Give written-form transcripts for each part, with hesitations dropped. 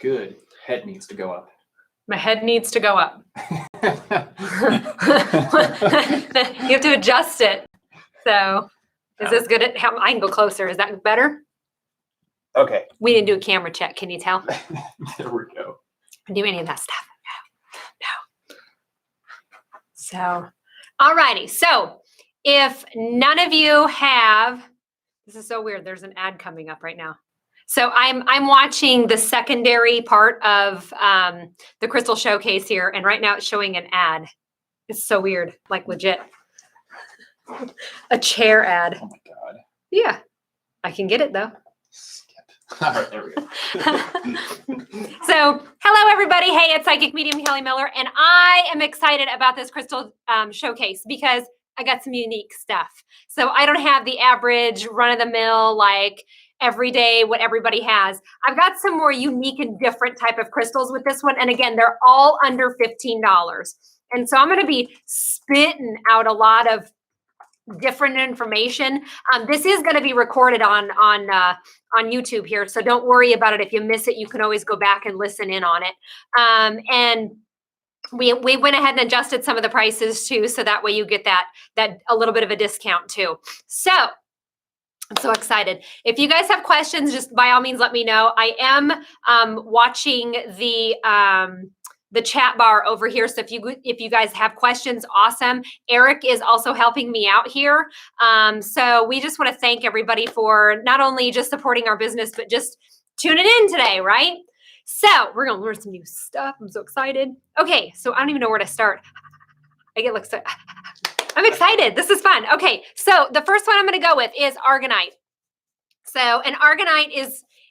Good. Head needs to go up. My head needs to go up. You have to adjust it. So is this good? I can go closer. Is that better? Okay. We didn't do a camera check. Can you tell? There we go. Do any of that stuff. No. So, all righty. So if none of you have, this is so weird. There's an ad coming up right now. So I'm watching the secondary part of the crystal showcase here, and right now it's showing an ad. It's so weird, like legit. A chair ad. Oh my God. Yeah, I can get it though. All right, there we go. So, hello everybody. Hey, it's Psychic Medium Kelly Miller, and I am excited about this crystal showcase because I got some unique stuff. So I don't have the average run-of-the-mill, like every day what everybody has. I've got some more unique and different type of crystals with this one. And again, they're all under $15. And so I'm going to be spitting out a lot of different information. This is going to be recorded on YouTube here. So don't worry about it. If you miss it, you can always go back and listen in on it. And we went ahead and adjusted some of the prices too. So that way you get that a little bit of a discount too. So I'm so excited. If you guys have questions, just by all means, let me know. I am watching the chat bar over here. So if you guys have questions, awesome. Eric is also helping me out here. So we just want to thank everybody for not only just supporting our business, but just tuning in today, right? So we're going to learn some new stuff. I'm so excited. Okay, so I don't even know where to start. I'm excited. This is fun. Okay, so the first one I'm going to go with is Argonite. So an Argonite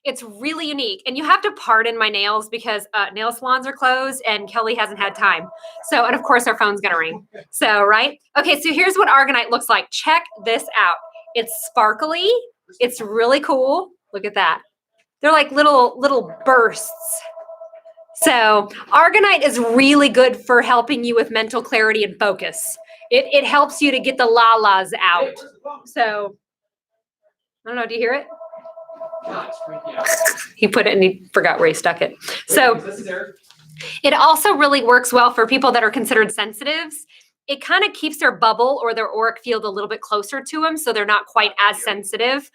it's really unique. And you have to pardon my nails because nail salons are closed and Kelly hasn't had time. So, and of course our phone's going to ring. So, right? Okay, so here's what Argonite looks like. Check this out. It's sparkly. It's really cool. Look at that. They're like little bursts. So Argonite is really good for helping you with mental clarity and focus. It helps you to get the la-las out. So, I don't know, do you hear it? He put it and he forgot where he stuck it. So it also really works well for people that are considered sensitives. It kind of keeps their bubble or their auric field a little bit closer to them, so they're not quite as sensitive,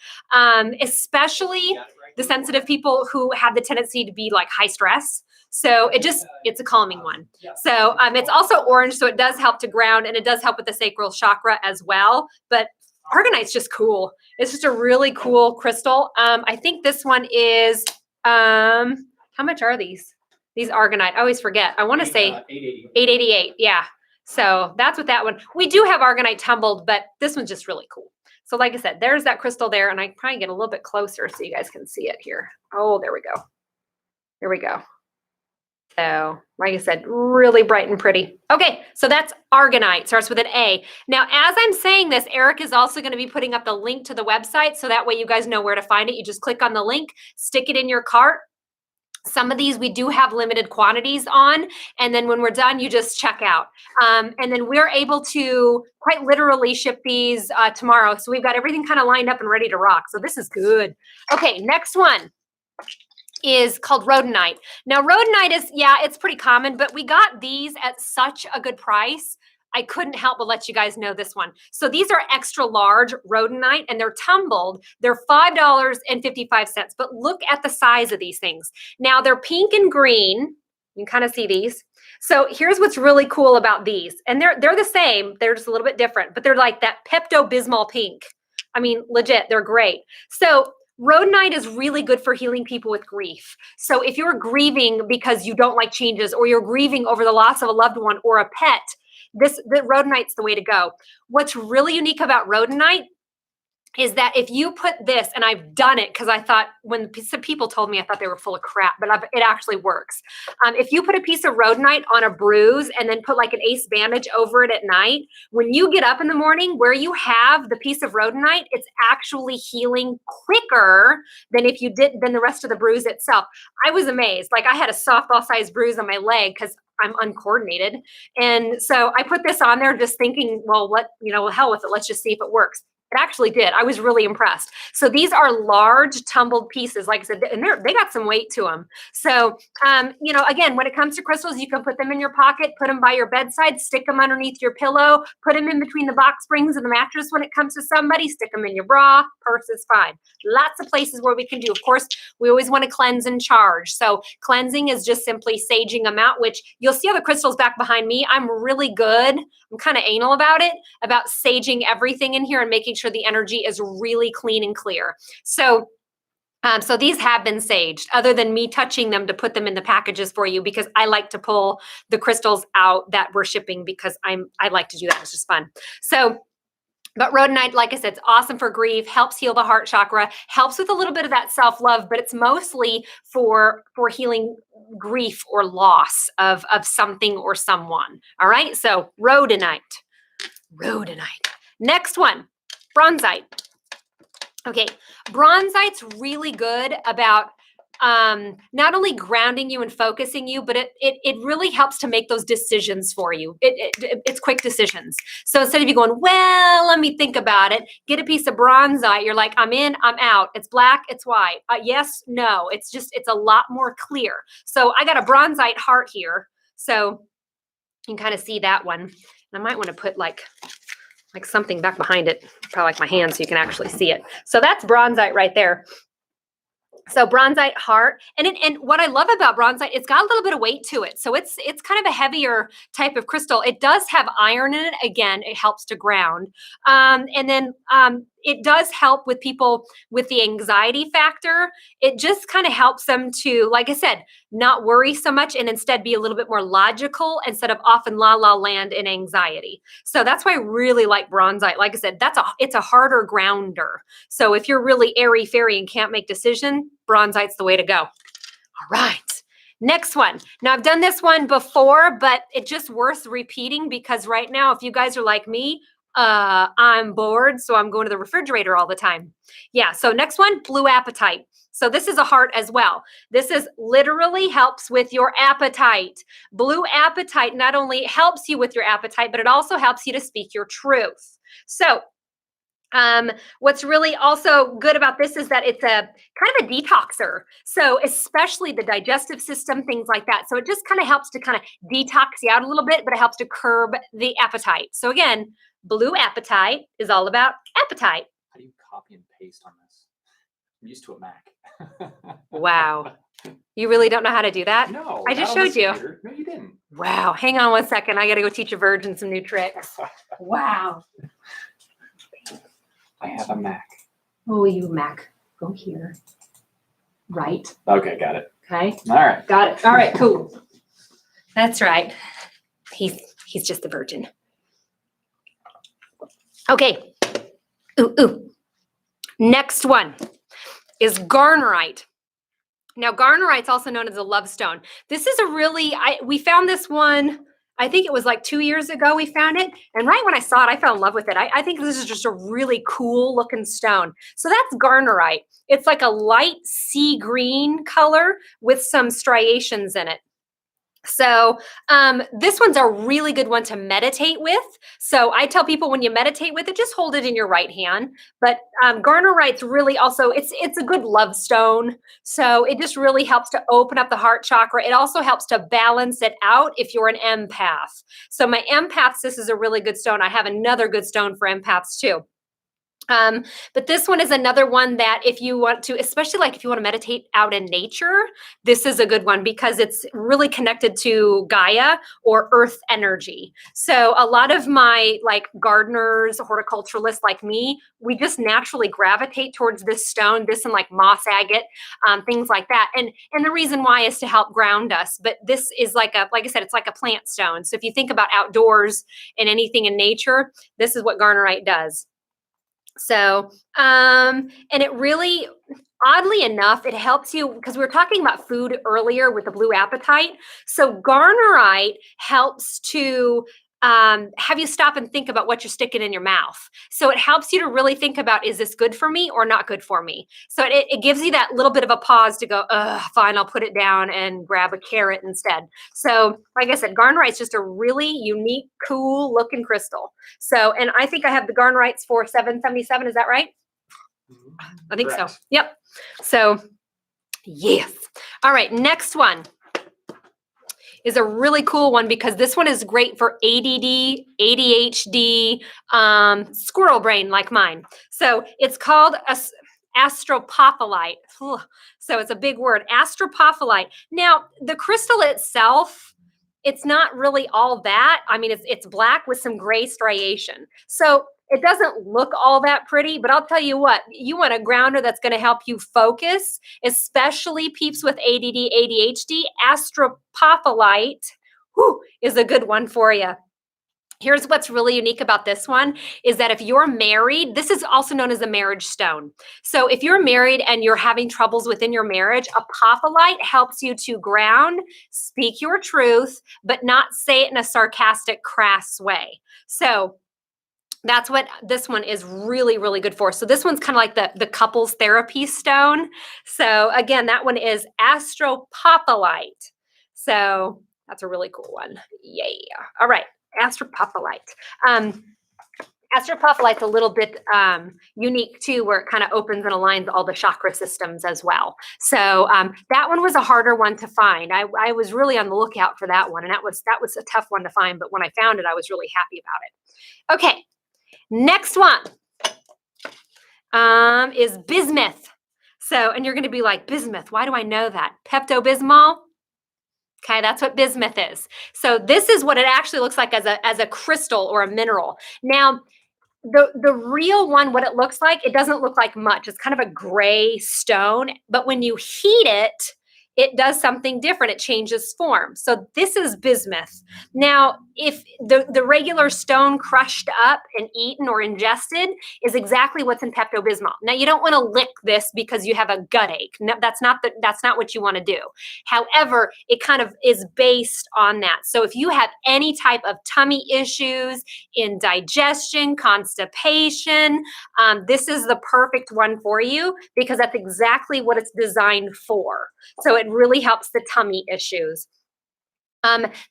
especially the sensitive people who have the tendency to be like high stress. So it's a calming one. So it's also orange, so it does help to ground and it does help with the sacral chakra as well. But Argonite's just cool. It's just a really cool crystal. I think this one is, how much are these? These Argonite, I always forget. I want to say $888. Yeah. So that's what that one. We do have Argonite tumbled, but this one's just really cool. So like I said, there's that crystal there, and I probably get a little bit closer so you guys can see it here. Oh, there we go. Here we go. So, like I said, really bright and pretty. Okay, so that's Argonite, starts with an A. Now, as I'm saying this, Eric is also going to be putting up the link to the website, so that way you guys know where to find it. You just click on the link, stick it in your cart. Some of these we do have limited quantities on, and then when we're done, you just check out. And then we're able to quite literally ship these tomorrow. So we've got everything kind of lined up and ready to rock. So this is good. Okay, next one is called Rhodonite. Now, Rhodonite is, yeah, it's pretty common, but we got these at such a good price. I couldn't help but let you guys know this one. So these are extra large Rhodonite, and they're tumbled. They're $5.55, but look at the size of these things. Now, they're pink and green. You can kind of see these. So here's what's really cool about these. And they're the same. They're just a little bit different, but they're like that Pepto-Bismol pink. I mean, legit, they're great. So Rhodonite is really good for healing people with grief. So if you're grieving because you don't like changes, or you're grieving over the loss of a loved one or a pet, the Rhodonite's the way to go. What's really unique about Rhodonite is that if you put this, and I've done it because I thought, when some people told me, I thought they were full of crap, but it actually works. If you put a piece of Rhodonite on a bruise and then put like an ace bandage over it at night, when you get up in the morning where you have the piece of Rhodonite, it's actually healing quicker than the rest of the bruise itself. I was amazed. Like, I had a softball sized bruise on my leg because I'm uncoordinated. And so I put this on there just thinking, well, hell with it. Let's just see if it works. It It actually did. I was really impressed. So these are large tumbled pieces, like I said, and they got some weight to them. So, you know, again, when it comes to crystals, you can put them in your pocket, put them by your bedside, stick them underneath your pillow, put them in between the box springs and the mattress when it comes to somebody, stick them in your bra, purse is fine. Lots of places where we can do. Of course, we always want to cleanse and charge. So cleansing is just simply saging them out, which you'll see other crystals back behind me. I'm really good. I'm kind of anal about it, about saging everything in here and making sure the energy is really clean and clear. So so these have been saged, other than me touching them to put them in the packages for you, because I like to pull the crystals out that we're shipping because I like to do that. It's just fun. So, but rhodonite, like I said, it's awesome for grief, helps heal the heart chakra, helps with a little bit of that self-love, but it's mostly for healing grief or loss of something or someone. All right, so rhodonite. Next one, bronzite. Okay, bronzite's really good about not only grounding you and focusing you, but it really helps to make those decisions for you. It's quick decisions. So instead of you going, well, let me think about it, get a piece of bronzite. You're like, I'm in, I'm out. It's black, it's white. Yes, no. It's a lot more clear. So I got a bronzite heart here. So you can kind of see that one. And I might want to put like something back behind it, probably like my hand, so you can actually see it. So that's bronzite right there. So bronzite heart, and what I love about bronzite, it's got a little bit of weight to it. So it's kind of a heavier type of crystal. It does have iron in it. Again, it helps to ground. And then it does help with people with the anxiety factor. It just kind of helps them to, like I said, not worry so much and instead be a little bit more logical instead of off in la land in anxiety. So that's why I really like bronzite. Like I said, it's a harder grounder. So if you're really airy fairy and can't make decision, bronzite's the way to go. All right. Next one. Now I've done this one before, but it's just worth repeating because right now, if you guys are like me, I'm bored, so I'm going to the refrigerator all the time. Yeah, so next one, blue apatite. So this is a heart as well. This is literally helps with your appetite. Blue apatite not only helps you with your appetite, but it also helps you to speak your truth. So what's really also good about this is that it's a kind of a detoxer. So especially the digestive system, things like that. So it just kind of helps to kind of detox you out a little bit, but it helps to curb the appetite. So again, blue apatite is all about appetite. How do you copy and paste on this? I'm used to a Mac. Wow. You really don't know how to do that? No. I just showed you. Computer. No, you didn't. Wow. Hang on 1 second. I got to go teach a virgin some new tricks. Wow. I have a Mac. Oh, you Mac. Go here. Right. Okay, got it. Okay. All right. Got it. All right, cool. That's right. He's just a virgin. Okay. Ooh. Next one is garnerite. Now, garnerite's also known as a love stone. This is a really, we found this one, I think it was like 2 years ago we found it. And right when I saw it, I fell in love with it. I think this is just a really cool looking stone. So that's garnerite. It's like a light sea green color with some striations in it. So this one's a really good one to meditate with. So I tell people when you meditate with it, just hold it in your right hand. But garnerite's really also, it's a good love stone. So it just really helps to open up the heart chakra. It also helps to balance it out if you're an empath. So my empaths, this is a really good stone. I have another good stone for empaths too. But this one is another one that if you want to, especially like if you want to meditate out in nature, this is a good one because it's really connected to Gaia or earth energy. So a lot of my like gardeners, horticulturalists like me, we just naturally gravitate towards this stone, this and like moss agate, things like that. And the reason why is to help ground us. But this is like I said, it's like a plant stone. So if you think about outdoors and anything in nature, this is what garnerite does. So, and it really, oddly enough, it helps you because we were talking about food earlier with the blue apatite. So garnerite helps to have you stop and think about what you're sticking in your mouth. So it helps you to really think about, is this good for me or not good for me? So it gives you that little bit of a pause to go, fine, I'll put it down and grab a carrot instead. So like I said, Garnerite's just a really unique, cool looking crystal. So, and I think I have the Garnerites for $7.77. Is that right? I think Correct. so. Yep. So yes. All right. Next one is a really cool one because this one is great for ADD, ADHD, squirrel brain like mine. So it's called astropophyllite. Ugh. So it's a big word, astropophyllite. Now, the crystal itself, it's not really all that. I mean, it's black with some gray striation. So it doesn't look all that pretty, but I'll tell you what, you want a grounder that's going to help you focus, especially peeps with ADD, ADHD. Astropophyllite is a good one for you. Here's what's really unique about this one is that if you're married, this is also known as a marriage stone. So if you're married and you're having troubles within your marriage, apophyllite helps you to ground, speak your truth, but not say it in a sarcastic, crass way. So that's what this one is really, really good for. So this one's kind of like the couples therapy stone. So again, that one is astropophyllite. So that's a really cool one. Yeah. All right. Astropophyllite. Astropophyllite's a little bit unique too, where it kind of opens and aligns all the chakra systems as well. So that one was a harder one to find. I was really on the lookout for that one, and that was a tough one to find. But when I found it, I was really happy about it. Okay. Next one is bismuth. So, and you're going to be like, bismuth, why do I know that? Pepto-Bismol. Okay, that's what bismuth is. So this is what it actually looks like as a crystal or a mineral. Now, the real one, what it looks like, it doesn't look like much. It's kind of a gray stone, but when you heat it, it does something different. It changes form. So this is bismuth. Now, if the regular stone crushed up and eaten or ingested is exactly what's in Pepto-Bismol. Now, you don't want to lick this because you have a gut ache. No, that's not what you want to do. However, it kind of is based on that. So if you have any type of tummy issues, indigestion, constipation, this is the perfect one for you because that's exactly what it's designed for. So it really helps the tummy issues.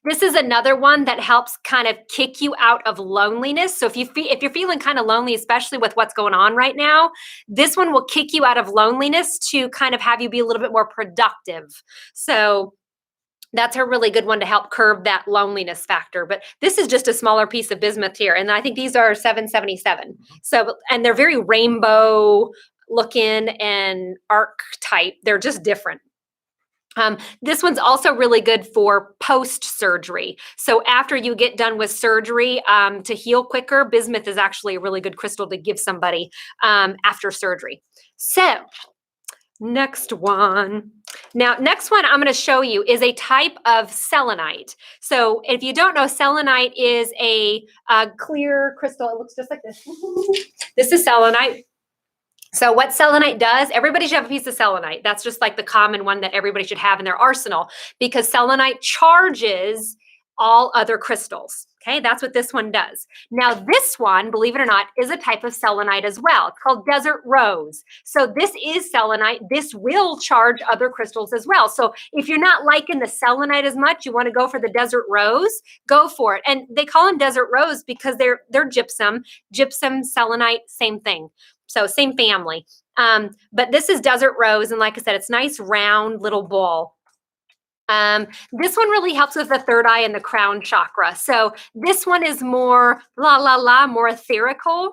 This is another one that helps kind of kick you out of loneliness. So if you're feeling kind of lonely, especially with what's going on right now, this one will kick you out of loneliness to kind of have you be a little bit more productive. So that's a really good one to help curb that loneliness factor. But this is just a smaller piece of bismuth here. And I think these are $7.77. So, and they're very rainbow looking and arc type. They're just different. This one's also really good for post-surgery. So after you get done with surgery, to heal quicker, bismuth is actually a really good crystal to give somebody after surgery. So next one. Now, next one I'm going to show you is a type of selenite. So if you don't know, selenite is a clear crystal. It looks just like this. This is selenite. So what selenite does, everybody should have a piece of selenite. That's just like the common one that everybody should have in their arsenal because selenite charges all other crystals. Okay, that's what this one does. Now this one, believe it or not, is a type of selenite as well. It's called desert rose. So this is selenite. This will charge other crystals as well. So if you're not liking the selenite as much, you want to go for the desert rose, go for it. And they call them desert rose because they're gypsum, selenite, same thing. So same family. But this is desert rose. And like I said, it's nice round little ball. This one really helps with the third eye and the crown chakra. So this one is more more etherical.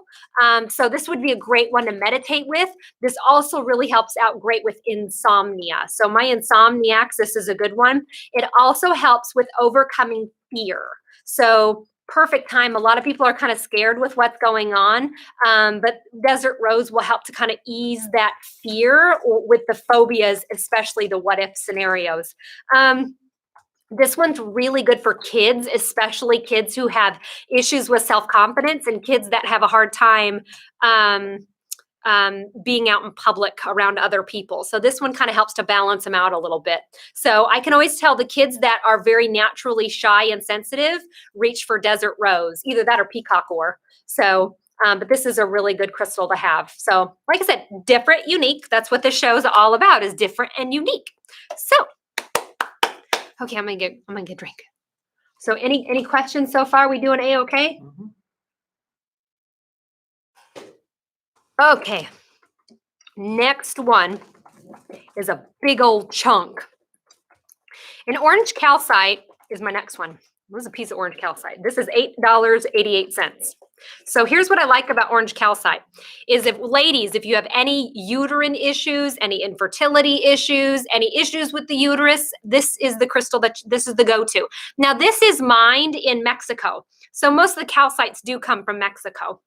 So this would be a great one to meditate with. This also really helps out great with insomnia. So my insomniacs, this is a good one. It also helps with overcoming fear. So perfect time. A lot of people are kind of scared with what's going on, but desert rose will help to kind of ease that fear with the phobias, especially the what if scenarios. This one's really good for kids, especially kids who have issues with self-confidence and kids that have a hard time being out in public around other people. So this one kind of helps to balance them out a little bit. So I can always tell the kids that are very naturally shy and sensitive, reach for desert rose, either that or peacock ore. So, but this is a really good crystal to have. So like I said, different, unique. That's what this show is all about, is different and unique. So, okay, I'm gonna get a drink. So any questions so far? We doing A-okay? Mm-hmm. Okay, next one is a big old chunk. An orange calcite is my next one. Where's a piece of orange calcite? This is $8.88. So here's what I like about orange calcite is if you have any uterine issues, any infertility issues, any issues with the uterus, this is the crystal this is the go-to. Now this is mined in Mexico. So most of the calcites do come from Mexico.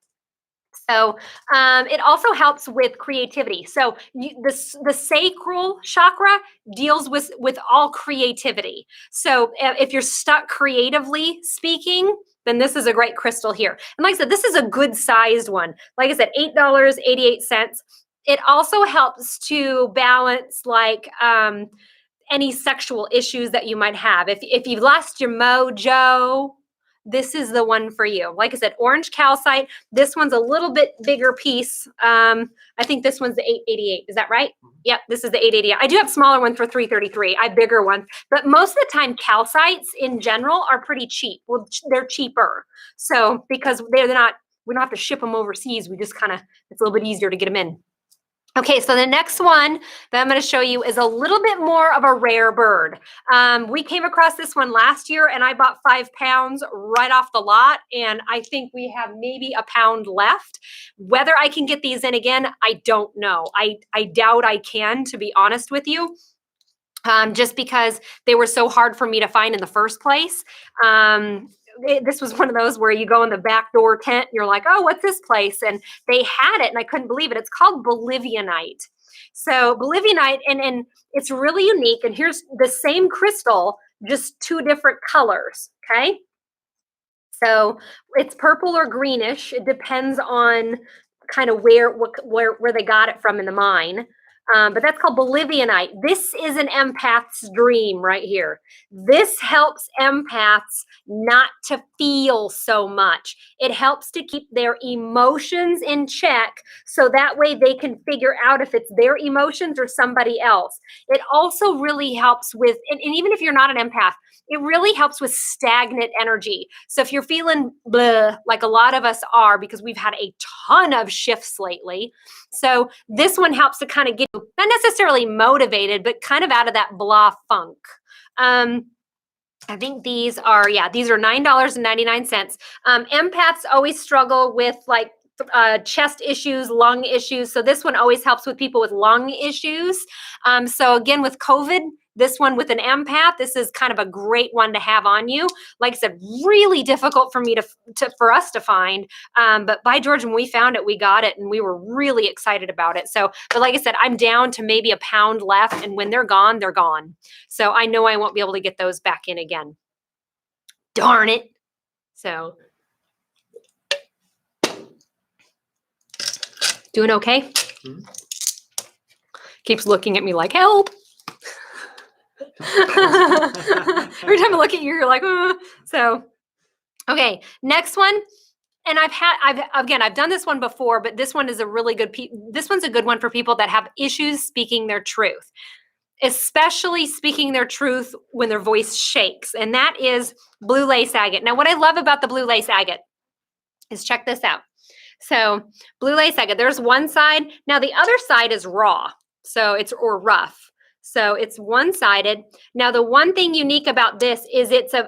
So it also helps with creativity. So the sacral chakra deals with all creativity. So if you're stuck creatively speaking, then this is a great crystal here. And like I said, this is a good sized one. Like I said, $8.88. It also helps to balance like any sexual issues that you might have. If you've lost your mojo, this is the one for you. Like I said, orange calcite. This one's a little bit bigger piece. I think this one's the 888. Is that right? Yep, this is the 888. I do have smaller ones for 333. I have bigger ones. But most of the time, calcites in general are pretty cheap. Well, they're cheaper. So because they're not, we don't have to ship them overseas. We just kind of, it's a little bit easier to get them in. Okay, so the next one that I'm going to show you is a little bit more of a rare bird. We came across this one last year and I bought 5 pounds right off the lot. And I think we have maybe a pound left. Whether I can get these in again, I don't know. I doubt I can, to be honest with you. Just because they were so hard for me to find in the first place. This was one of those where you go in the back door tent, and you're like, oh, what's this place? And they had it, and I couldn't believe it. It's called Bolivia Night. So Bolivia Night, and it's really unique. And here's the same crystal, just 2 different colors, okay? So it's purple or greenish. It depends on kind of where they got it from in the mine. But that's called Bolivia Night. This is an empath's dream right here. This helps empaths not to feel so much. It helps to keep their emotions in check so that way they can figure out if it's their emotions or somebody else. It also really helps with, and even if you're not an empath, it really helps with stagnant energy. So if you're feeling blah, like a lot of us are, because we've had a ton of shifts lately. So this one helps to kind of get you, not necessarily motivated, but kind of out of that blah funk. I think these are $9.99. Empaths always struggle with like chest issues, lung issues. So this one always helps with people with lung issues. So again, with COVID, this one with an empath, this is kind of a great one to have on you. Like I said, really difficult for me for us to find. But by George, when we found it, we got it and we were really excited about it. So, but like I said, I'm down to maybe a pound left, and when they're gone, they're gone. So I know I won't be able to get those back in again. Darn it. So doing okay? Mm-hmm. Keeps looking at me like, help. Every time I look at you, you're like, So, okay, next one. And I've done this one before, but this one is a really good, this one's a good one for people that have issues speaking their truth, especially speaking their truth when their voice shakes. And that is blue lace agate. Now, what I love about the blue lace agate is, check this out. So blue lace agate, there's one side. Now the other side is raw. So or rough. So it's one-sided. Now, the one thing unique about this is it's an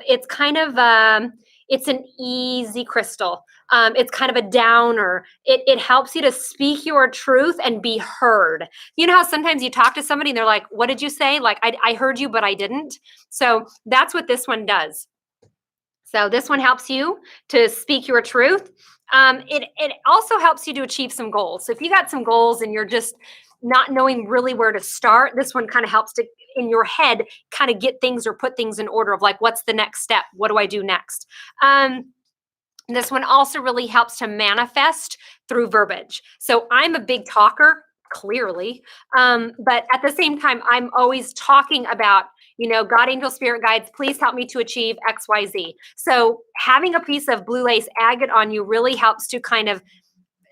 easy crystal. It's kind of a downer. It helps you to speak your truth and be heard. You know how sometimes you talk to somebody and they're like, what did you say? Like, I heard you, but I didn't. So that's what this one does. So this one helps you to speak your truth. It also helps you to achieve some goals. So if you got some goals and you're just not knowing really where to start, this one kind of helps to, in your head, kind of get things or put things in order of like, what's the next step? What do I do next? This one also really helps to manifest through verbiage. So I'm a big talker, clearly, but at the same time, I'm always talking about, God, angel, spirit guides, please help me to achieve X, Y, Z. So having a piece of blue lace agate on you really helps to kind of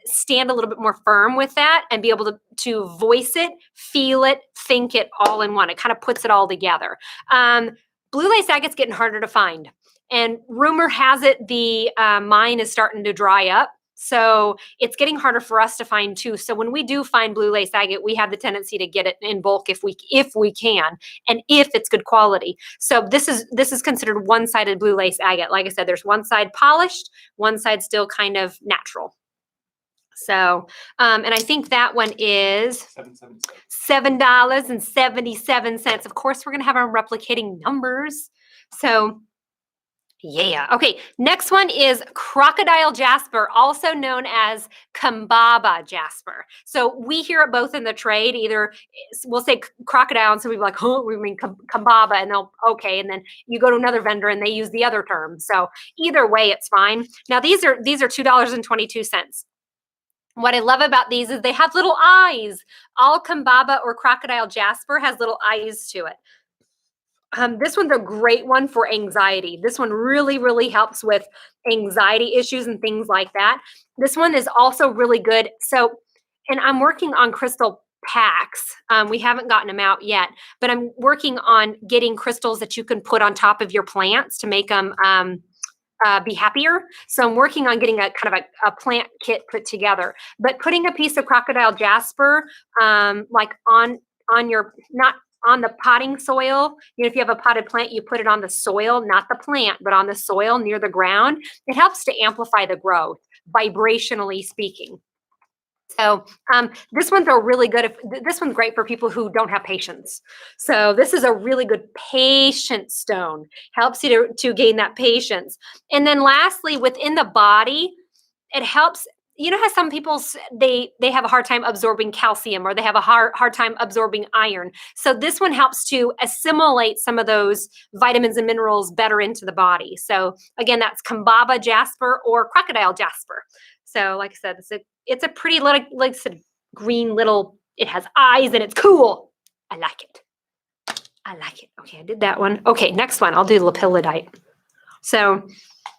stand a little bit more firm with that and be able to voice it, feel it, think it all in one. It kind of puts it all together. Blue lace agate's getting harder to find. And rumor has it the mine is starting to dry up. So it's getting harder for us to find too. So when we do find blue lace agate, we have the tendency to get it in bulk if we can, and if it's good quality. So this is considered one-sided blue lace agate. Like I said, there's one side polished, one side still kind of natural. So, and I think that one is $7.77. Of course, we're going to have our replicating numbers. So, yeah. Okay. Next one is Crocodile Jasper, also known as Kambaba Jasper. So we hear it both in the trade. Either we'll say crocodile, and so we're like, oh, we mean Kambaba, and they'll okay. And then you go to another vendor, and they use the other term. So either way, it's fine. Now these are $2.22. What I love about these is they have little eyes. All Kambaba or Crocodile Jasper has little eyes to it. This one's a great one for anxiety. This one really, really helps with anxiety issues and things like that. This one is also really good. So, and I'm working on crystal packs. We haven't gotten them out yet, but I'm working on getting crystals that you can put on top of your plants to make them be happier. So I'm working on getting a kind of a plant kit put together, but putting a piece of Crocodile Jasper, like on your, not on the potting soil. If you have a potted plant, you put it on the soil, not the plant, but on the soil near the ground. It helps to amplify the growth, vibrationally speaking. So this one's a really good, this one's great for people who don't have patience. So this is a really good patience stone. Helps you to gain that patience. And then lastly, within the body, it helps. How some people, they have a hard time absorbing calcium, or they have a hard time absorbing iron. So this one helps to assimilate some of those vitamins and minerals better into the body. So again, that's Kambaba Jasper or Crocodile Jasper. So like I said, it's a pretty little, like I said, green little, it has eyes and it's cool. I like it. Okay, I did that one. Okay, next one, I'll do Lupillo. So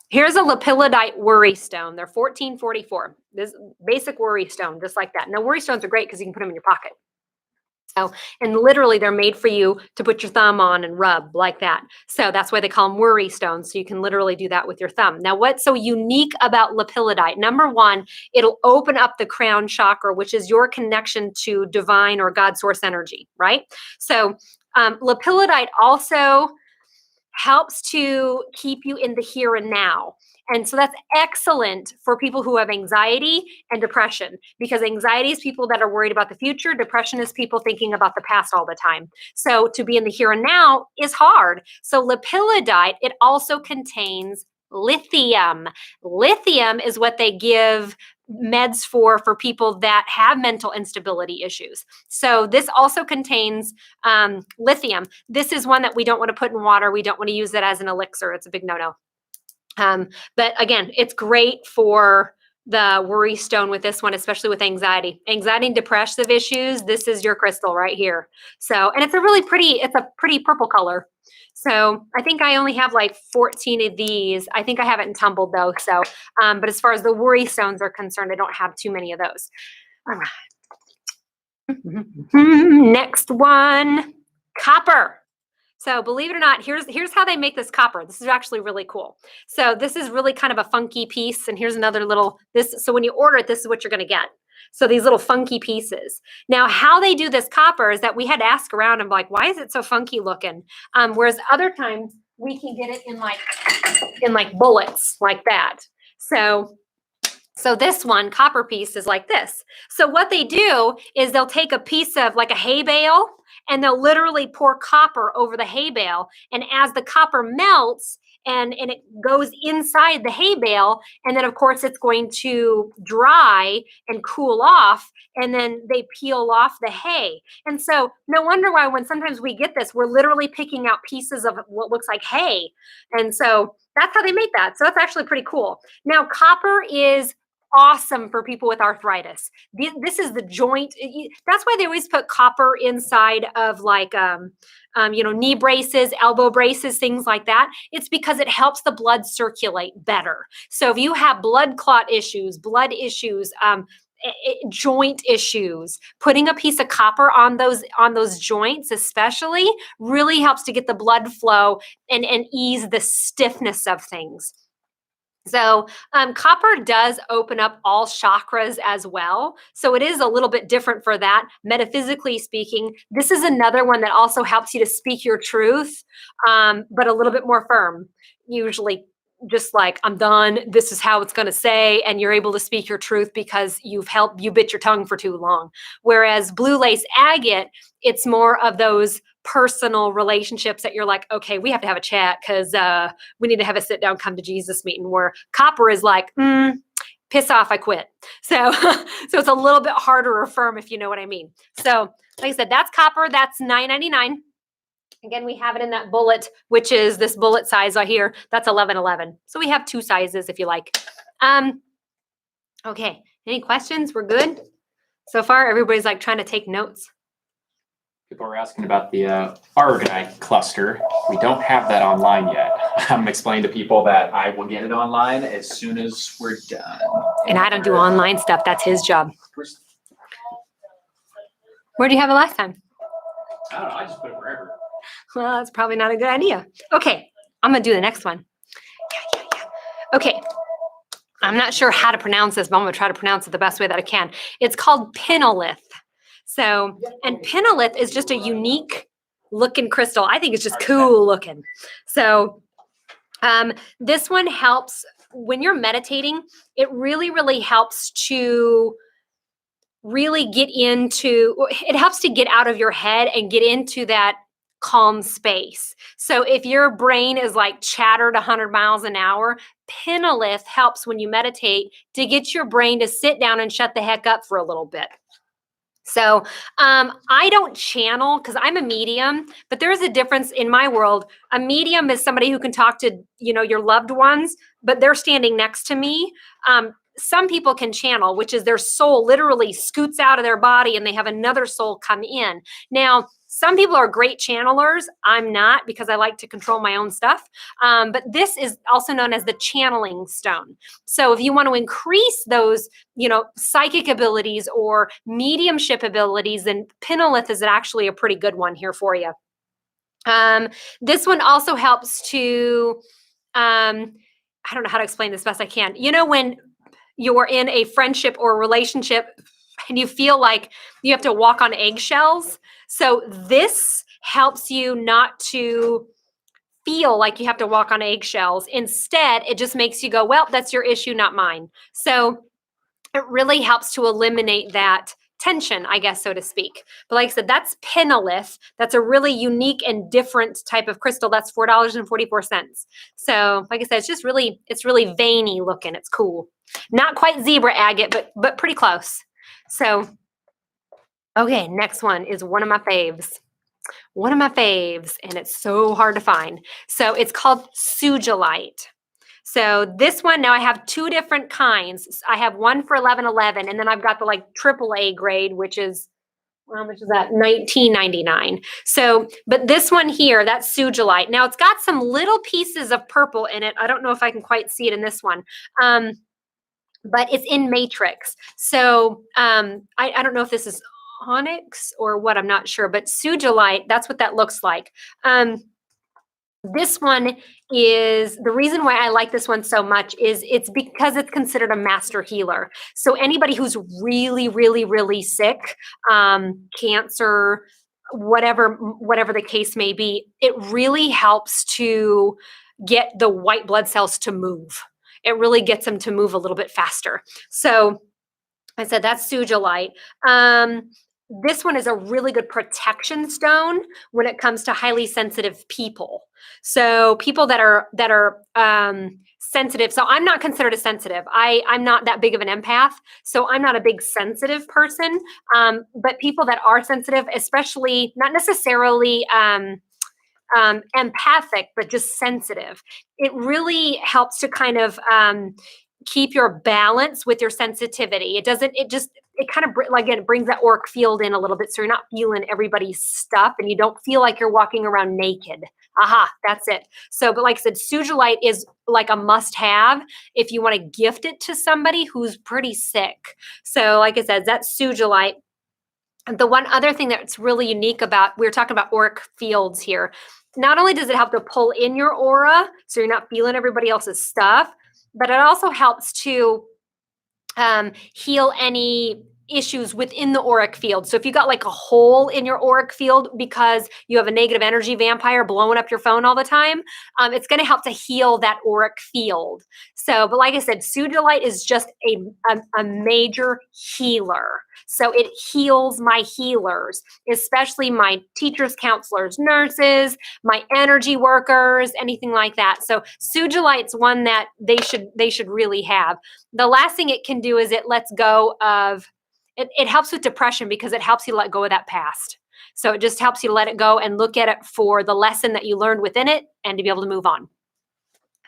here's a Lupillo worry stone. They're $14.44. This basic worry stone, just like that. Now, worry stones are great because you can put them in your pocket. So, and literally they're made for you to put your thumb on and rub like that. So that's why they call them worry stones. So you can literally do that with your thumb. Now, what's so unique about Lupillo? Number one, it'll open up the crown chakra, which is your connection to divine or God source energy, right? So Lupillo also helps to keep you in the here and now. And so that's excellent for people who have anxiety and depression, because anxiety is people that are worried about the future. Depression is people thinking about the past all the time. So to be in the here and now is hard. So Lupillo, it also contains lithium. Lithium is what they give meds for people that have mental instability issues. So this also contains lithium. This is one that we don't want to put in water. We don't want to use it as an elixir. It's a big no-no. But again, it's great for the worry stone with this one, especially with anxiety and depressive issues. This is your crystal right here. So, and it's a pretty purple color. So I think I only have like 14 of these. I think I have it in tumbled though. So, but as far as the worry stones are concerned, I don't have too many of those. All right. Next one, copper. So believe it or not, here's how they make this copper. This is actually really cool. So this is really kind of a funky piece. And here's another little, so when you order it, this is what you're going to get. So these little funky pieces. Now, how they do this copper is that we had to ask around and be like, why is it so funky looking? Whereas other times we can get it in like bullets like that. So this one copper piece is like this. So what they do is they'll take a piece of like a hay bale and they'll literally pour copper over the hay bale. And as the copper melts and it goes inside the hay bale, and then of course it's going to dry and cool off, and then they peel off the hay. And so no wonder why when sometimes we get this, we're literally picking out pieces of what looks like hay. And so that's how they make that. So that's actually pretty cool. Now, copper is awesome for people with arthritis. This is the joint. That's why they always put copper inside of like, knee braces, elbow braces, things like that. It's because it helps the blood circulate better. So if you have blood clot issues, joint issues, putting a piece of copper on those joints especially really helps to get the blood flow and ease the stiffness of things. So copper does open up all chakras as well. So it is a little bit different for that. Metaphysically speaking, this is another one that also helps you to speak your truth, but a little bit more firm. Usually just like, I'm done, this is how it's going to say, and you're able to speak your truth because you bit your tongue for too long. Whereas blue lace agate, it's more of those personal relationships that you're like, okay, we have to have a chat because we need to have a sit down, come to Jesus meeting, where copper is like, piss off, I quit. So, so it's a little bit harder or firm, if you know what I mean. So like I said, that's copper. That's $9.99. Again, we have it in that bullet, which is this bullet size right here. That's 1111. So we have two sizes if you like. Okay. Any questions? We're good so far. Everybody's like trying to take notes. People are asking about the Argonite cluster. We don't have that online yet. I'm explaining to people that I will get it online as soon as we're done. And I don't do online stuff. That's his job. Where do you have it last time? I don't know. I just put it wherever. Well, that's probably not a good idea. Okay. I'm going to do the next one. Okay. I'm not sure how to pronounce this, but I'm going to try to pronounce it the best way that I can. It's called Pinollus. So, and Pinollus is just a unique looking crystal. I think it's just cool looking. So, this one helps when you're meditating. It really, really helps to really it helps to get out of your head and get into that calm space. So if your brain is like chattered 100 miles an hour, Pinollus helps when you meditate to get your brain to sit down and shut the heck up for a little bit. So I don't channel because I'm a medium, but there is a difference in my world. A medium is somebody who can talk to, your loved ones, but they're standing next to me. Some people can channel, which is their soul literally scoots out of their body and they have another soul come in. Now, some people are great channelers. I'm not, because I like to control my own stuff. But this is also known as the channeling stone. So if you want to increase those, psychic abilities or mediumship abilities, then Pinollus is actually a pretty good one here for you. This one also helps to, I don't know how to explain this best I can. When you're in a friendship or a relationship and you feel like you have to walk on eggshells. So this helps you not to feel like you have to walk on eggshells. Instead, it just makes you go, well, that's your issue, not mine. So it really helps to eliminate that tension, I guess, so to speak. But like I said, that's Pinollus. That's a really unique and different type of crystal. That's $4.44. So like I said, it's really veiny looking. It's cool. Not quite zebra agate, but pretty close. So, okay, next one is one of my faves. And it's so hard to find. So it's called Sugilite. So this one, now I have two different kinds. I have one for $11.11, and then I've got the like AAA grade, which is, how much is that? $19.99. So, but this one here, that's Sugilite. Now it's got some little pieces of purple in it. I don't know if I can quite see it in this one. But it's in matrix. So I don't know if this is onyx or what, I'm not sure, but Sugilite, that's what that looks like. This one is, the reason why I like this one so much is it's because it's considered a master healer. So anybody who's really, really, really sick, cancer, whatever the case may be, it really helps to get the white blood cells to move. It really gets them to move a little bit faster. So I said that's Sugilite. this one is a really good protection stone when it comes to highly sensitive people. So people that are sensitive. So I'm not considered a sensitive. I'm not that big of an empath. So I'm not a big sensitive person. But people that are sensitive, especially not necessarily empathic, but just sensitive, it really helps to kind of keep your balance with your sensitivity. It kind of, again, it brings that auric field in a little bit, so you're not feeling everybody's stuff and you don't feel like you're walking around naked. Aha, that's it. So, but like I said, Sugilite is like a must-have if you want to gift it to somebody who's pretty sick. So like I said, that's Sugilite. The one other thing that's really unique about, we were talking about auric fields here. Not only does it help to pull in your aura, so you're not feeling everybody else's stuff, but it also helps to heal any issues within the auric field. So if you got like a hole in your auric field because you have a negative energy vampire blowing up your phone all the time, it's going to help to heal that auric field. So, but like I said, Sugilite is just a major healer. So it heals my healers, especially my teachers, counselors, nurses, my energy workers, anything like that. So Sugilite's one that they should really have. The last thing it can do is it lets go of, it helps with depression because it helps you let go of that past. So it just helps you let it go and look at it for the lesson that you learned within it and to be able to move on.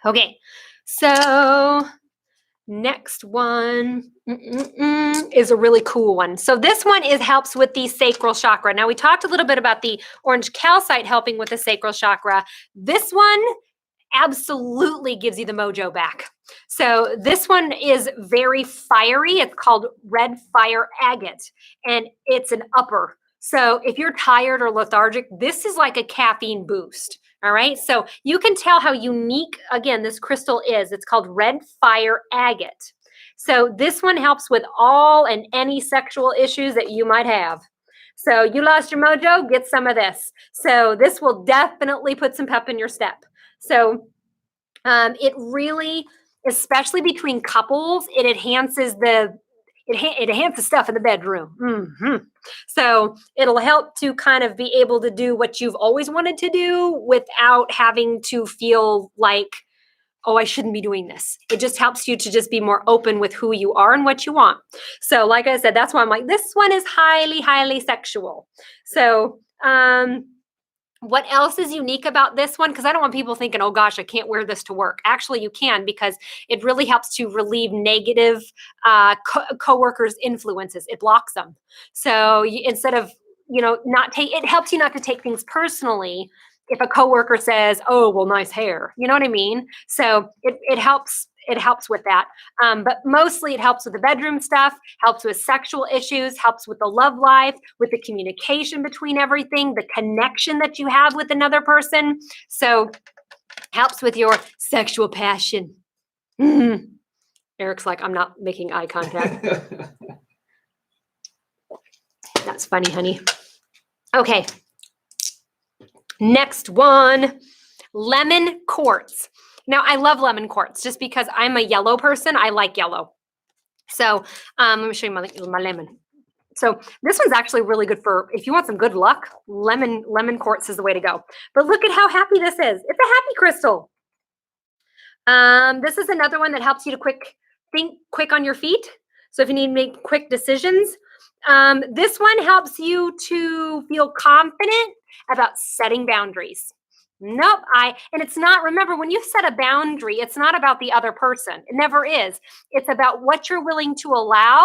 Okay, so next one is a really cool one. So this one helps with the sacral chakra. Now we talked a little bit about the orange calcite helping with the sacral chakra. This one absolutely gives you the mojo back. So this one is very fiery. It's called red fire agate, and it's an upper. So if you're tired or lethargic, this is like a caffeine boost. All right. So you can tell how unique, again, this crystal is. It's called red fire agate. So this one helps with all and any sexual issues that you might have. So you lost your mojo, get some of this. So this will definitely put some pep in your step. So it really, especially between couples, it enhances stuff in the bedroom. Mm-hmm. So it'll help to kind of be able to do what you've always wanted to do without having to feel like, oh, I shouldn't be doing this. It just helps you to just be more open with who you are and what you want. So like I said, that's why I'm like, this one is highly, highly sexual. So, what else is unique about this one? Because I don't want people thinking, oh gosh, I can't wear this to work. Actually, you can, because it really helps to relieve negative coworkers' influences. It blocks them. So instead of, it helps you not to take things personally if a coworker says, oh, well, nice hair. You know what I mean? So it helps. It helps with that. But mostly it helps with the bedroom stuff, helps with sexual issues, helps with the love life, with the communication between everything, the connection that you have with another person. So helps with your sexual passion. Mm-hmm. Eric's like, I'm not making eye contact. That's funny, honey. Okay. Next one, lemon quartz. Now, I love lemon quartz just because I'm a yellow person. I like yellow. So let me show you my lemon. So this one's actually really good for, if you want some good luck, lemon quartz is the way to go. But look at how happy this is. It's a happy crystal. This is another one that helps you to think quick on your feet. So if you need to make quick decisions, this one helps you to feel confident about setting boundaries. Nope. And it's not, remember, when you set a boundary, it's not about the other person. It never is. It's about what you're willing to allow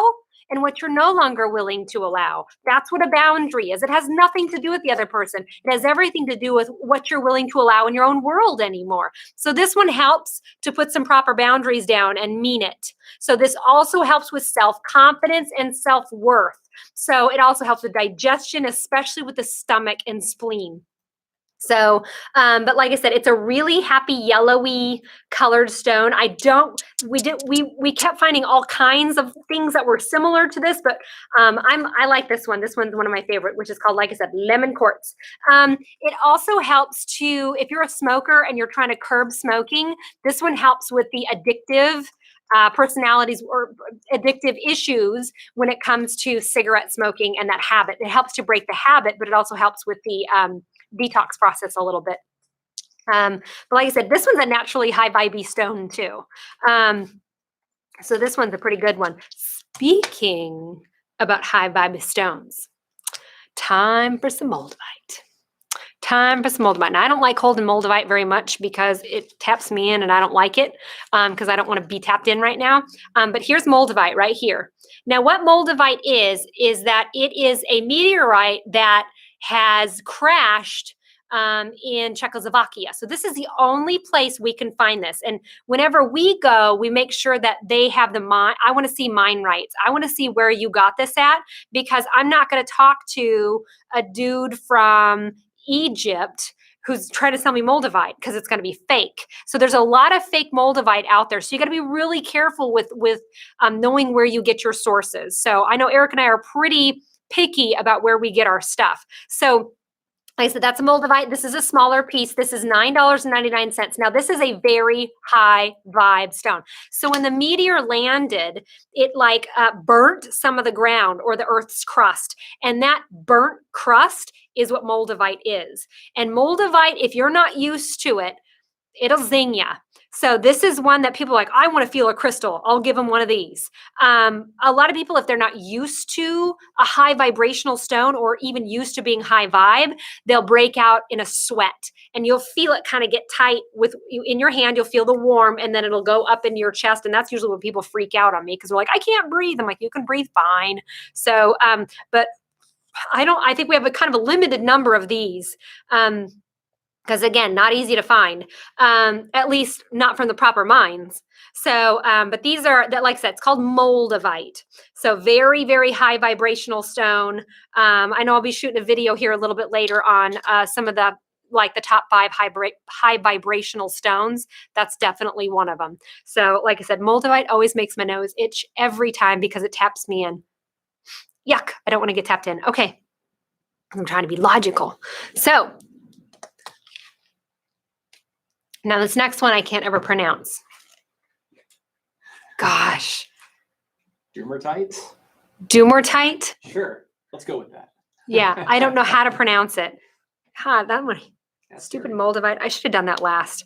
and what you're no longer willing to allow. That's what a boundary is. It has nothing to do with the other person. It has everything to do with what you're willing to allow in your own world anymore. So this one helps to put some proper boundaries down and mean it. So this also helps with self-confidence and self-worth. So it also helps with digestion, especially with the stomach and spleen. So, but like I said, it's a really happy yellowy colored stone. We kept finding all kinds of things that were similar to this, but I like this one. This one's one of my favorite, which is called, like I said, lemon quartz. It also helps to, if you're a smoker and you're trying to curb smoking, this one helps with the addictive personalities or addictive issues when it comes to cigarette smoking and that habit. It helps to break the habit, but it also helps with the detox process a little bit. But like I said, this one's a naturally high vibe stone too. So this one's a pretty good one. Speaking about high vibe stones, time for some Moldavite. Time for some Moldavite. Now, I don't like holding Moldavite very much because it taps me in and I don't like it because I don't want to be tapped in right now. But here's Moldavite right here. Now, what Moldavite is that it is a meteorite that has crashed in Czechoslovakia. So this is the only place we can find this. And whenever we go, we make sure that they have the mine. I want to see mine rights. I want to see where you got this at, because I'm not going to talk to a dude from Egypt who's trying to sell me Moldavite because it's going to be fake. So there's a lot of fake Moldavite out there. So you got to be really careful with knowing where you get your sources. So I know Eric and I are pretty picky about where we get our stuff. So like I said, that's a Moldavite. This is a smaller piece. This is $9.99. Now, this is a very high vibe stone. So when the meteor landed, it burnt some of the ground or the Earth's crust. And that burnt crust is what Moldavite is. And Moldavite, if you're not used to it, it'll zing ya. So this is one that people are like, I want to feel a crystal. I'll give them one of these. A lot of people, if they're not used to a high vibrational stone or even used to being high vibe, they'll break out in a sweat and you'll feel it kind of get tight with you in your hand. You'll feel the warm and then it'll go up into your chest. And that's usually when people freak out on me because they're like, I can't breathe. I'm like, you can breathe fine. So, but I think we have a kind of a limited number of these. Because again, not easy to find, at least not from the proper mines. So, but these are, that, like I said, it's called Moldavite. So very, very high vibrational stone. I know I'll be shooting a video here a little bit later on some of the top 5 high vibrational stones. That's definitely one of them. So like I said, Moldavite always makes my nose itch every time because it taps me in. Yuck, I don't want to get tapped in. Okay, I'm trying to be logical. So, now this next one I can't ever pronounce. Gosh. Dumertite? Dumertite? Sure. Let's go with that. Yeah, I don't know how to pronounce it. That one. That's Stupid great. Moldavite. I should have done that last.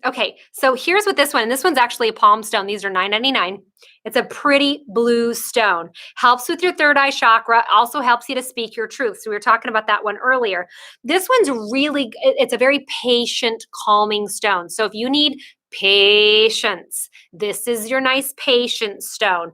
Okay, so here's what this one. This one's actually a palm stone. These are $9.99. It's a pretty blue stone. Helps with your third eye chakra. Also helps you to speak your truth. So we were talking about that one earlier. This one's really, it's a very patient, calming stone. So if you need patience, this is your nice patience stone.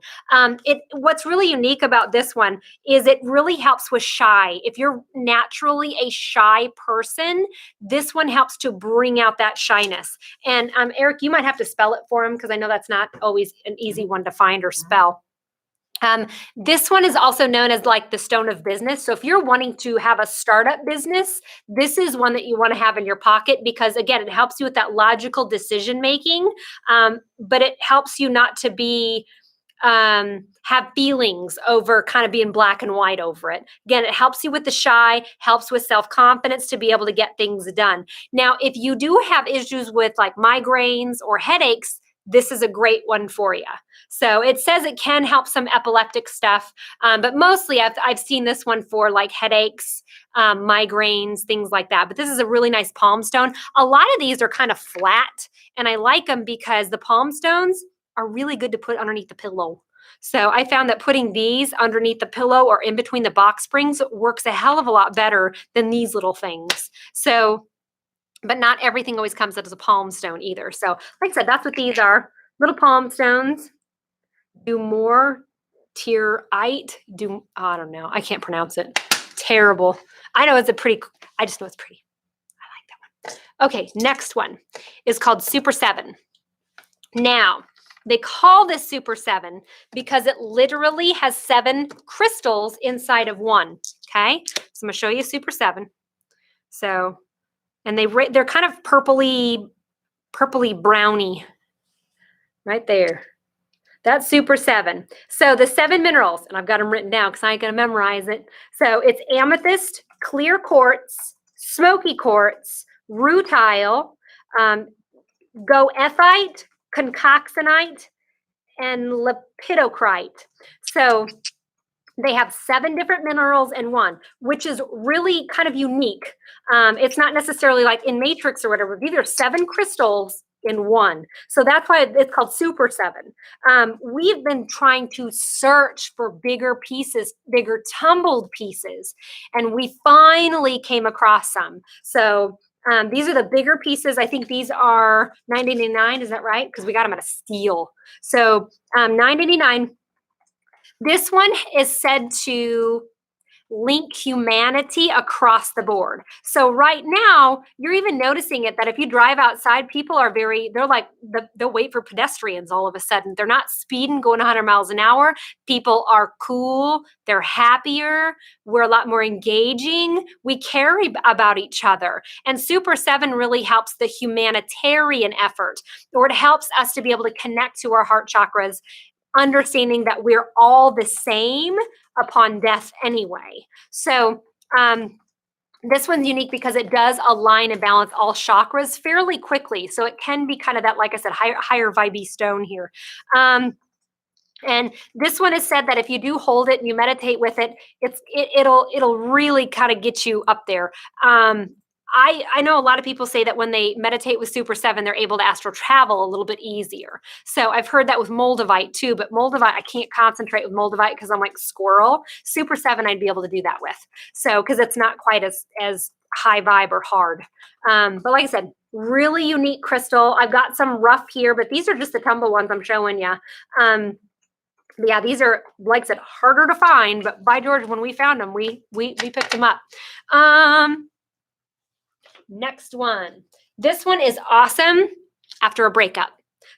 What's really unique about this one is it really helps with shy. If you're naturally a shy person, this one helps to bring out that shyness. And Eric, you might have to spell it for him because I know that's not always an easy one to find or spell. This one is also known as like the stone of business. So if you're wanting to have a startup business, this is one that you want to have in your pocket because again, it helps you with that logical decision making, but it helps you not to be have feelings over kind of being black and white over it. Again, it helps you with the shy, helps with self-confidence to be able to get things done. Now, if you do have issues with like migraines or headaches, this is a great one for you. So it says it can help some epileptic stuff, but mostly I've seen this one for like headaches, migraines, things like that. But this is a really nice palm stone. A lot of these are kind of flat, and I like them because the palm stones are really good to put underneath the pillow. So I found that putting these underneath the pillow or in between the box springs works a hell of a lot better than these little things. So, but not everything always comes out as a palm stone either. So like I said, that's what these are. Little palm stones. Dumortierite. I don't know. I can't pronounce it. Terrible. I know it's I just know it's pretty. I like that one. Okay, next one is called SuperSeven. Now, they call this SuperSeven because it literally has 7 crystals inside of one. Okay, so I'm gonna show you SuperSeven. So, and they're kind of purpley browny, right there. That's SuperSeven. So the 7 minerals, and I've got them written down because I ain't gonna memorize it. So it's amethyst, clear quartz, smoky quartz, rutile, goethite, concoxenite, and Lepidocrite. So they have 7 different minerals in one, which is really kind of unique. It's not necessarily like in Matrix or whatever. These are 7 crystals in one. So that's why it's called SuperSeven. We've been trying to search for bigger pieces, bigger tumbled pieces, and we finally came across some. So these are the bigger pieces. I think these are $9.99. Is that right? Because we got them at a steal. So $9.99. This one is said to link humanity across the board. So right now, you're even noticing it that if you drive outside, people are they're like, they'll wait for pedestrians all of a sudden. They're not speeding, going 100 miles an hour. People are cool. They're happier. We're a lot more engaging. We care about each other. And SuperSeven really helps the humanitarian effort, or it helps us to be able to connect to our heart chakras, understanding that we're all the same upon death anyway. So this one's unique because it does align and balance all chakras fairly quickly. So it can be kind of that, like I said, higher vibey stone here. And this one is said that if you do hold it and you meditate with it, it'll really kind of get you up there. I know a lot of people say that when they meditate with SuperSeven, they're able to astral travel a little bit easier. So I've heard that with Moldavite too, but Moldavite, I can't concentrate with Moldavite because I'm like squirrel. SuperSeven, I'd be able to do that with. So, because it's not quite as high vibe or hard. But like I said, really unique crystal. I've got some rough here, but these are just the tumble ones I'm showing you. Yeah, these are, like I said, harder to find, but by George, when we found them, we picked them up. Next one. This one is awesome after a breakup.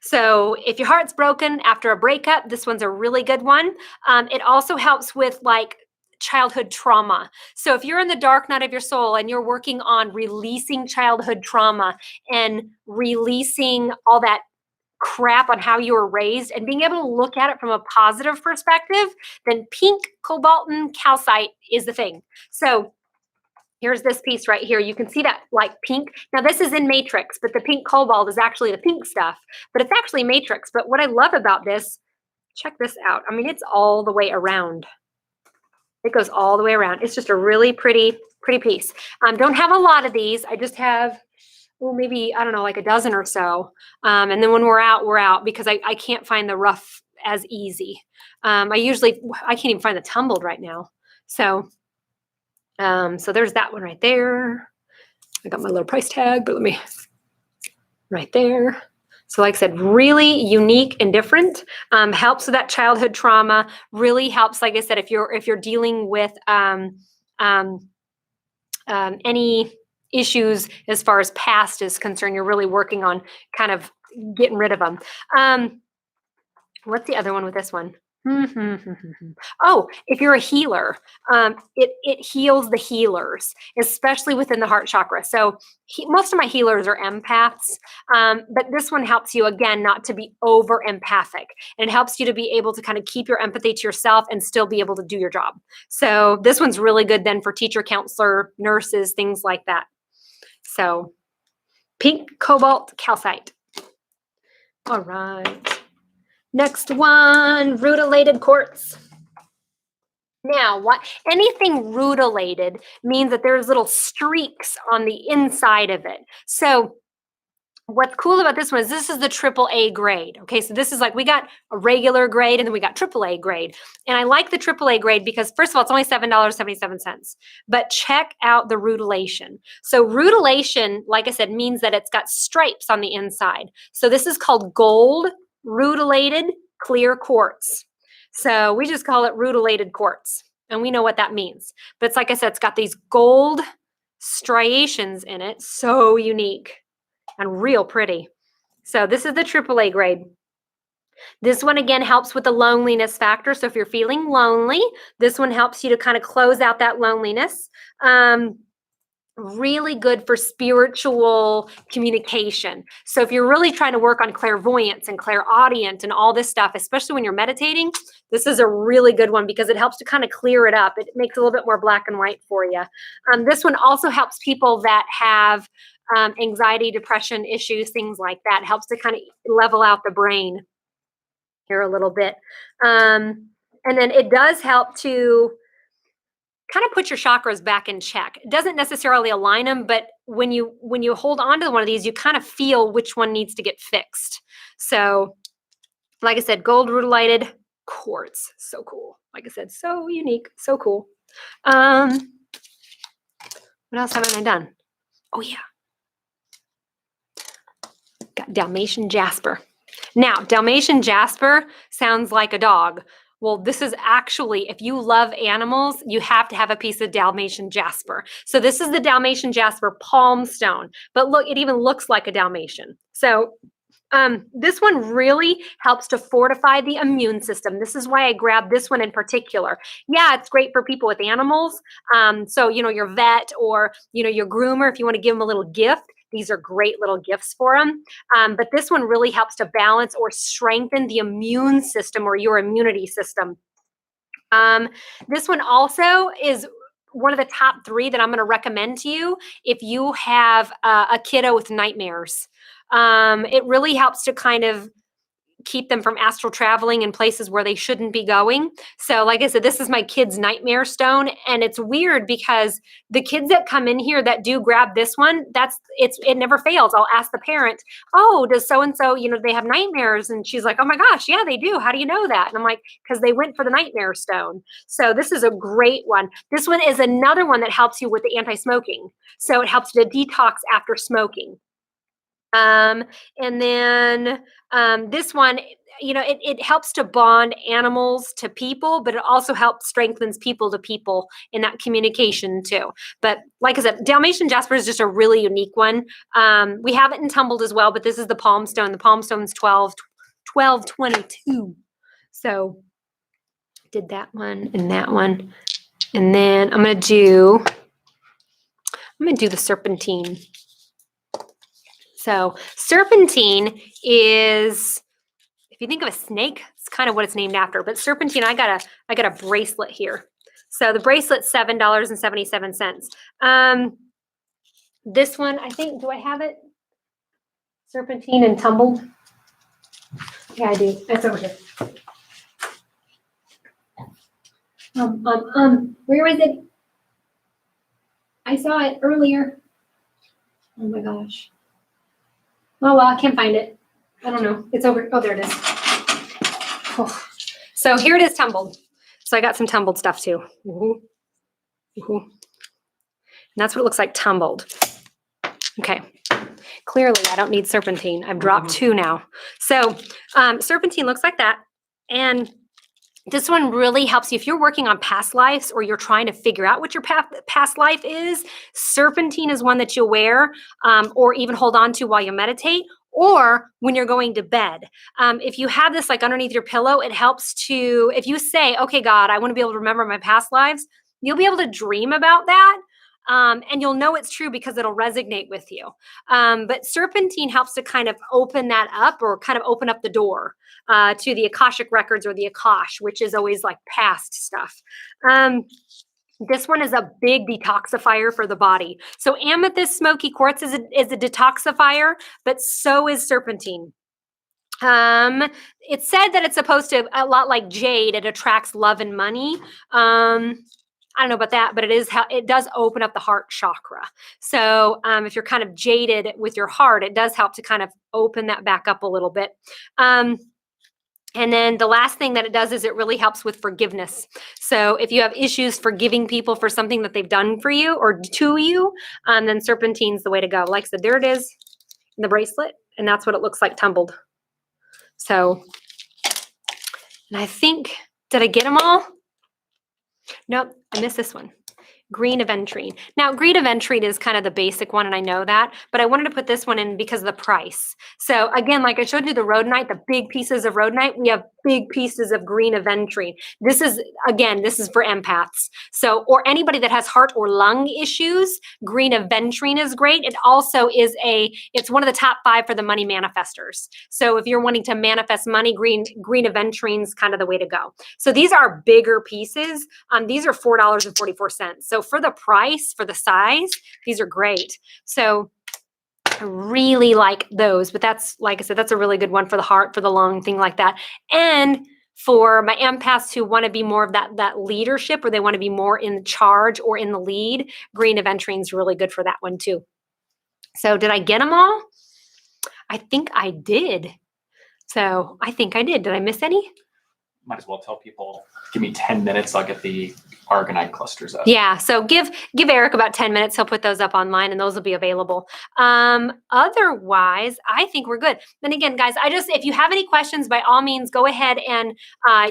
So if your heart's broken after a breakup, this one's a really good one. It also helps with like childhood trauma. So if you're in the dark night of your soul and you're working on releasing childhood trauma and releasing all that crap on how you were raised and being able to look at it from a positive perspective, then pink, cobalt, and calcite is the thing. So here's this piece right here. You can see that like pink. Now this is in Matrix, but the pink cobalt is actually the pink stuff, but it's actually Matrix. But what I love about this, check this out. I mean, it's all the way around. It goes all the way around. It's just a really pretty piece. Don't have a lot of these. I just have, well, maybe, I don't know, like a dozen or so. And then when we're out because I can't find the rough as easy. I can't even find the tumbled right now. So there's that one right there. I got my little price tag, but right there. So like I said, really unique and different. Helps with that childhood trauma. Really helps, like I said, if you're dealing with any issues as far as past is concerned, you're really working on kind of getting rid of them. What's the other one with this one? Oh, if you're a healer, it heals the healers, especially within the heart chakra. So most of my healers are empaths, but this one helps you, again, not to be over empathic. And it helps you to be able to kind of keep your empathy to yourself and still be able to do your job. So this one's really good then for teacher, counselor, nurses, things like that. So pink, cobalt, calcite. All right. Next one, rutilated quartz. Now, anything rutilated means that there's little streaks on the inside of it. So what's cool about this one is this is the AAA grade. Okay, so this is like we got a regular grade and then we got AAA grade. And I like the AAA grade because first of all, it's only $7.77. But check out the rutilation. So rutilation, like I said, means that it's got stripes on the inside. So this is called gold rutilated clear quartz. So we just call it rutilated quartz. And we know what that means. But it's like I said, it's got these gold striations in it. So unique and real pretty. So this is the AAA grade. This one, again, helps with the loneliness factor. So if you're feeling lonely, this one helps you to kind of close out that loneliness. Really good for spiritual communication. So if you're really trying to work on clairvoyance and clairaudient and all this stuff, especially when you're meditating, this is a really good one because it helps to kind of clear it up. It makes it a little bit more black and white for you. This one also helps people that have anxiety, depression issues, things like that. Helps to kind of level out the brain. here a little bit. And then it does help to kind of put your chakras back in check. It doesn't necessarily align them, but when you hold on to one of these, you kind of feel which one needs to get fixed. So like I said, gold rutilated quartz. So cool. Like I said, so unique, so cool. What else haven't I done? Oh yeah. Got Dalmatian Jasper. Now, Dalmatian Jasper sounds like a dog. Well, this is actually, if you love animals, you have to have a piece of Dalmatian Jasper. So this is the Dalmatian Jasper palm stone. But look, it even looks like a Dalmatian. So this one really helps to fortify the immune system. This is why I grabbed this one in particular. Yeah, it's great for people with animals. So, your vet or, your groomer, if you want to give them a little gift, these are great little gifts for them. But this one really helps to balance or strengthen the immune system or your immunity system. This one also is one of the top 3 that I'm going to recommend to you if you have a kiddo with nightmares. It really helps to kind of keep them from astral traveling in places where they shouldn't be going. So like I said, this is my kid's nightmare stone. And it's weird because the kids that come in here that do grab this one, it never fails. I'll ask the parent, oh, does so-and-so, they have nightmares? And she's like, oh my gosh, yeah, they do. How do you know that? And I'm like, because they went for the nightmare stone. So this is a great one. This one is another one that helps you with the anti-smoking. So it helps to detox after smoking. And then this one, it helps to bond animals to people, but it also helps strengthens people to people in that communication too. But like I said, Dalmatian Jasper is just a really unique one. We have it in tumbled as well, but this is the palm stone. The palm stone's 1222. So did that one and that one. And then I'm going to do the serpentine. So serpentine is, if you think of a snake, it's kind of what it's named after. But serpentine, I got a bracelet here. So the bracelet's $7.77. This one, I think, do I have it? Serpentine and tumbled. Yeah, I do. That's over here. Where was it? I saw it earlier. Oh my gosh. Oh, well, I can't find it. I don't know. It's over. Oh, there it is. Oh. So here it is tumbled. So I got some tumbled stuff too. Ooh. Ooh. And that's what it looks like tumbled. Okay. Clearly, I don't need serpentine. I've dropped 2 now. So serpentine looks like that. And this one really helps you if you're working on past lives or you're trying to figure out what your past life is. Serpentine is one that you'll wear or even hold on to while you meditate or when you're going to bed. If you have this like underneath your pillow, it helps to, if you say, okay, God, I want to be able to remember my past lives, you'll be able to dream about that. And you'll know it's true because it'll resonate with you. But serpentine helps to kind of open that up or kind of open up the door to the Akashic records or the Akash, which is always like past stuff. This one is a big detoxifier for the body. So amethyst smoky quartz is a detoxifier, but so is serpentine. It's said that it's supposed to, a lot like jade, it attracts love and money. I don't know about that, but it does open up the heart chakra. So if you're kind of jaded with your heart, it does help to kind of open that back up a little bit. And then the last thing that it does is it really helps with forgiveness. So if you have issues forgiving people for something that they've done for you or to you, then serpentine's the way to go. Like I said, there it is in the bracelet, and that's what it looks like tumbled. So, and I think, did I get them all? Nope, I missed this one. Green aventurine. Now, green aventurine is kind of the basic one, and I know that, but I wanted to put this one in because of the price. So again, like I showed you the rhodonite, the big pieces of rhodonite, we have big pieces of green aventurine. This is for empaths. So, or anybody that has heart or lung issues, green aventurine is great. It also is it's one of the top 5 for the money manifestors. So if you're wanting to manifest money, green aventurine is kind of the way to go. So these are bigger pieces. These are $4.44. So for the price, for the size, these are great. So I really like those, but that's, like I said, that's a really good one for the heart, for the lung, thing like that. And for my empaths who want to be more of that leadership, or they want to be more in charge or in the lead, green aventurine is really good for that one too. So did I get them all? I think I did. So I think I did. Did I miss any? Might as well tell people, give me 10 minutes, I'll get the Argonite clusters up. Yeah, so give Eric about 10 minutes. He'll put those up online and those will be available. Otherwise, I think we're good. Then again, guys, if you have any questions, by all means, go ahead and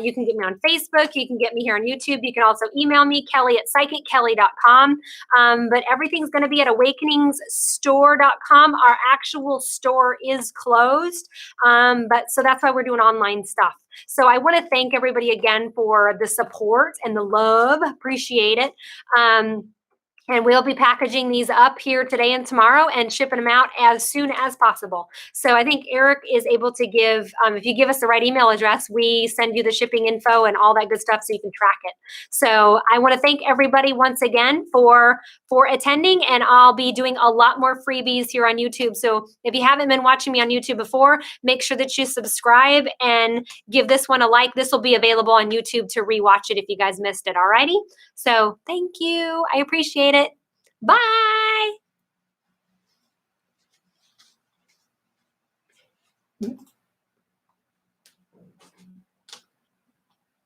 you can get me on Facebook. You can get me here on YouTube. You can also email me, kelly@psychickelly.com. But everything's going to be at awakeningstore.com. Our actual store is closed. So that's why we're doing online stuff. So I want to thank everybody again for the support and the love. Appreciate it. And we'll be packaging these up here today and tomorrow and shipping them out as soon as possible. So I think Eric is able to give, if you give us the right email address, we send you the shipping info and all that good stuff so you can track it. So I want to thank everybody once again for attending, and I'll be doing a lot more freebies here on YouTube. So if you haven't been watching me on YouTube before, make sure that you subscribe and give this one a like. This will be available on YouTube to rewatch it if you guys missed it. All righty. So thank you. I appreciate it. Bye.